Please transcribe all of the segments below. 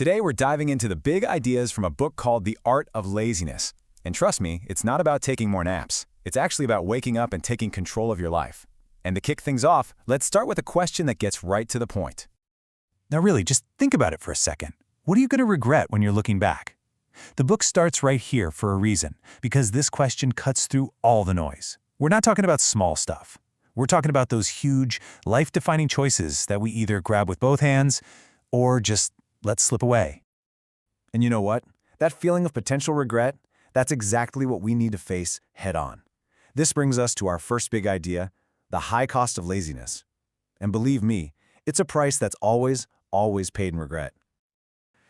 Today, we're diving into the big ideas from a book called The Art of Laziness. And trust me, it's not about taking more naps. It's actually about waking up and taking control of your life. And to kick things off, let's start with a question that gets right to the point. Now really, just think about it for a second. What are you going to regret when you're looking back? The book starts right here for a reason, because this question cuts through all the noise. We're not talking about small stuff. We're talking about those huge, life-defining choices that we either grab with both hands or just let slip away. And you know what? That feeling of potential regret, that's exactly what we need to face head-on. This brings us to our first big idea, the high cost of laziness. And believe me, it's a price that's always paid in regret.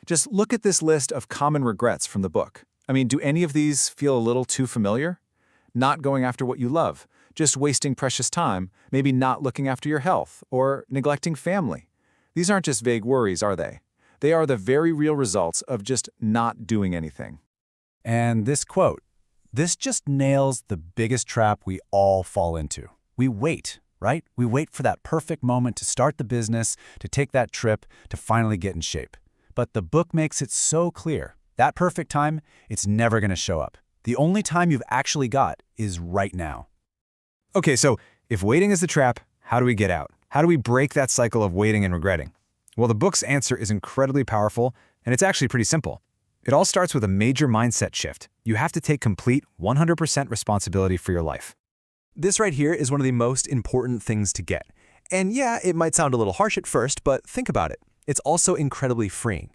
Just look at this list of common regrets from the book. I mean, do any of these feel a little too familiar? Not going after what you love, just wasting precious time, maybe not looking after your health, or neglecting family. These aren't just vague worries, are they? They are the very real results of just not doing anything. And this quote, this just nails the biggest trap we all fall into. We wait, right? We wait for that perfect moment to start the business, to take that trip, to finally get in shape. But the book makes it so clear. That perfect time, it's never going to show up. The only time you've actually got is right now. Okay, so if waiting is the trap, how do we get out? How do we break that cycle of waiting and regretting? Well, the book's answer is incredibly powerful, and it's actually pretty simple. It all starts with a major mindset shift. You have to take complete 100% responsibility for your life. This right here is one of the most important things to get. And yeah, it might sound a little harsh at first, but think about it. It's also incredibly freeing.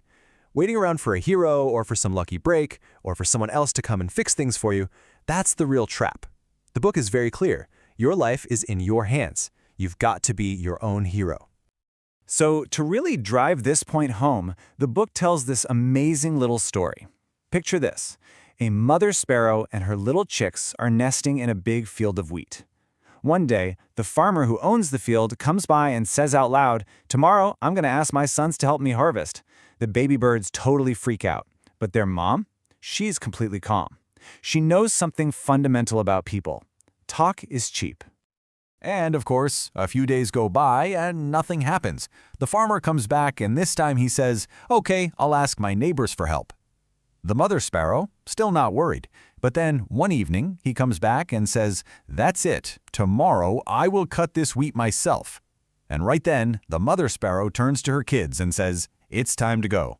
Waiting around for a hero or for some lucky break or for someone else to come and fix things for you, that's the real trap. The book is very clear. Your life is in your hands. You've got to be your own hero. So to really drive this point home, the book tells this amazing little story. Picture this. A mother sparrow and her little chicks are nesting in a big field of wheat. One day, the farmer who owns the field comes by and says out loud, "Tomorrow, I'm going to ask my sons to help me harvest." The baby birds totally freak out. But their mom? She's completely calm. She knows something fundamental about people. Talk is cheap. And of course, a few days go by and nothing happens. The farmer comes back and this time he says, "Okay, I'll ask my neighbors for help." The mother sparrow, still not worried. But then one evening, he comes back and says, "That's it. Tomorrow I will cut this wheat myself." And right then, the mother sparrow turns to her kids and says, "It's time to go."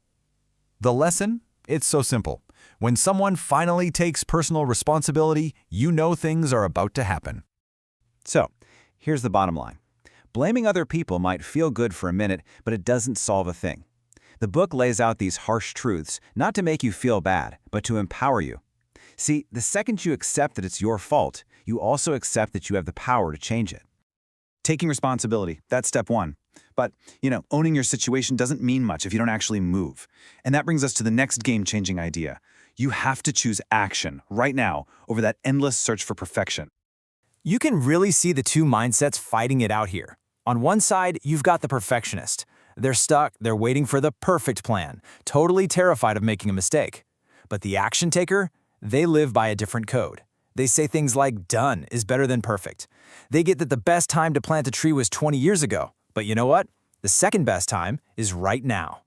The lesson? It's so simple. When someone finally takes personal responsibility, you know things are about to happen. So, here's the bottom line. Blaming other people might feel good for a minute, but it doesn't solve a thing. The book lays out these harsh truths, not to make you feel bad, but to empower you. See, the second you accept that it's your fault, you also accept that you have the power to change it. Taking responsibility, that's step one. But, owning your situation doesn't mean much if you don't actually move. And that brings us to the next game-changing idea. You have to choose action right now over that endless search for perfection. You can really see the two mindsets fighting it out here. On one side, you've got the perfectionist. They're stuck, they're waiting for the perfect plan, totally terrified of making a mistake. But the action taker, they live by a different code. They say things like done is better than perfect. They get that the best time to plant a tree was 20 years ago. But you know what? The second best time is right now.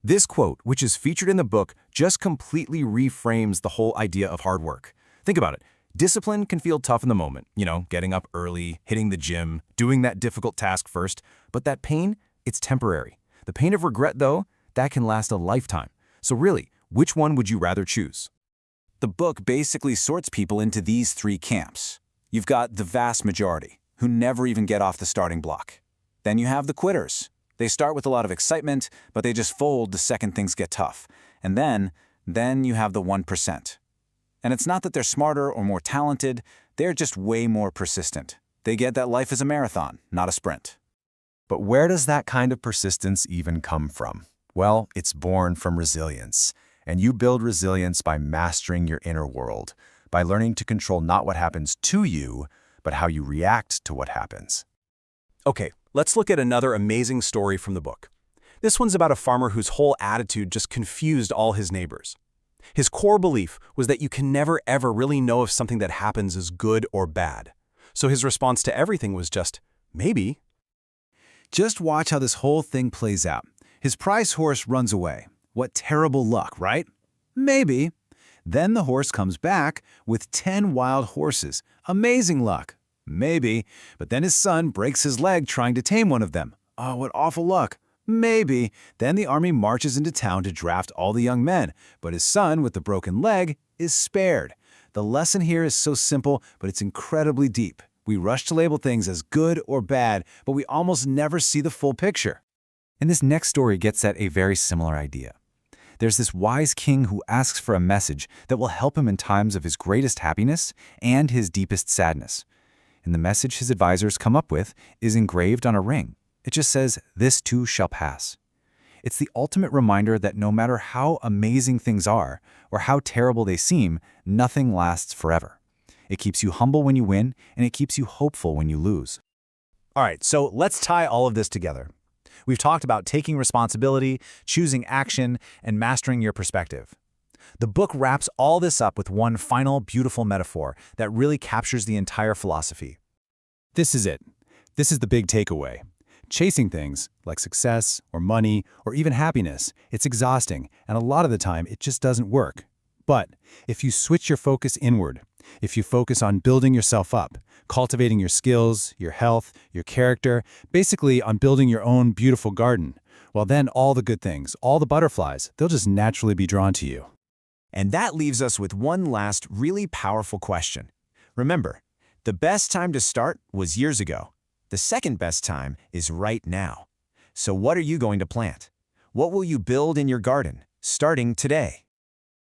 This quote, which is featured in the book, just completely reframes the whole idea of hard work. Think about it. Discipline can feel tough in the moment, getting up early, hitting the gym, doing that difficult task first. But that pain, it's temporary. The pain of regret, though, that can last a lifetime. So really, which one would you rather choose? The book basically sorts people into these three camps. You've got the vast majority, who never even get off the starting block. Then you have the quitters. They start with a lot of excitement, but they just fold the second things get tough. And then you have the 1%. And it's not that they're smarter or more talented, they're just way more persistent. They get that life is a marathon, not a sprint. But where does that kind of persistence even come from? Well, it's born from resilience. And you build resilience by mastering your inner world, by learning to control not what happens to you, but how you react to what happens. Okay, let's look at another amazing story from the book. This one's about a farmer whose whole attitude just confused all his neighbors. His core belief was that you can never ever really know if something that happens is good or bad. So his response to everything was just, maybe. Just watch how this whole thing plays out. His prize horse runs away. What terrible luck, right? Maybe. Then the horse comes back with 10 wild horses. Amazing luck. Maybe. But then his son breaks his leg trying to tame one of them. Oh, what awful luck. Maybe. Then the army marches into town to draft all the young men, but his son with the broken leg is spared. The lesson here is so simple, but it's incredibly deep. We rush to label things as good or bad, but we almost never see the full picture. And this next story gets at a very similar idea. There's this wise king who asks for a message that will help him in times of his greatest happiness and his deepest sadness. And the message his advisors come up with is engraved on a ring. It just says, "This too shall pass." It's the ultimate reminder that no matter how amazing things are or how terrible they seem, nothing lasts forever. It keeps you humble when you win, and it keeps you hopeful when you lose. All right, so let's tie all of this together. We've talked about taking responsibility, choosing action, and mastering your perspective. The book wraps all this up with one final beautiful metaphor that really captures the entire philosophy. This is it. This is the big takeaway. Chasing things, like success or money or even happiness, it's exhausting, and a lot of the time it just doesn't work. But if you switch your focus inward, if you focus on building yourself up, cultivating your skills, your health, your character, basically on building your own beautiful garden, well then all the good things, all the butterflies, they'll just naturally be drawn to you. And that leaves us with one last really powerful question. Remember, the best time to start was years ago. The second best time is right now. So what are you going to plant? What will you build in your garden, starting today?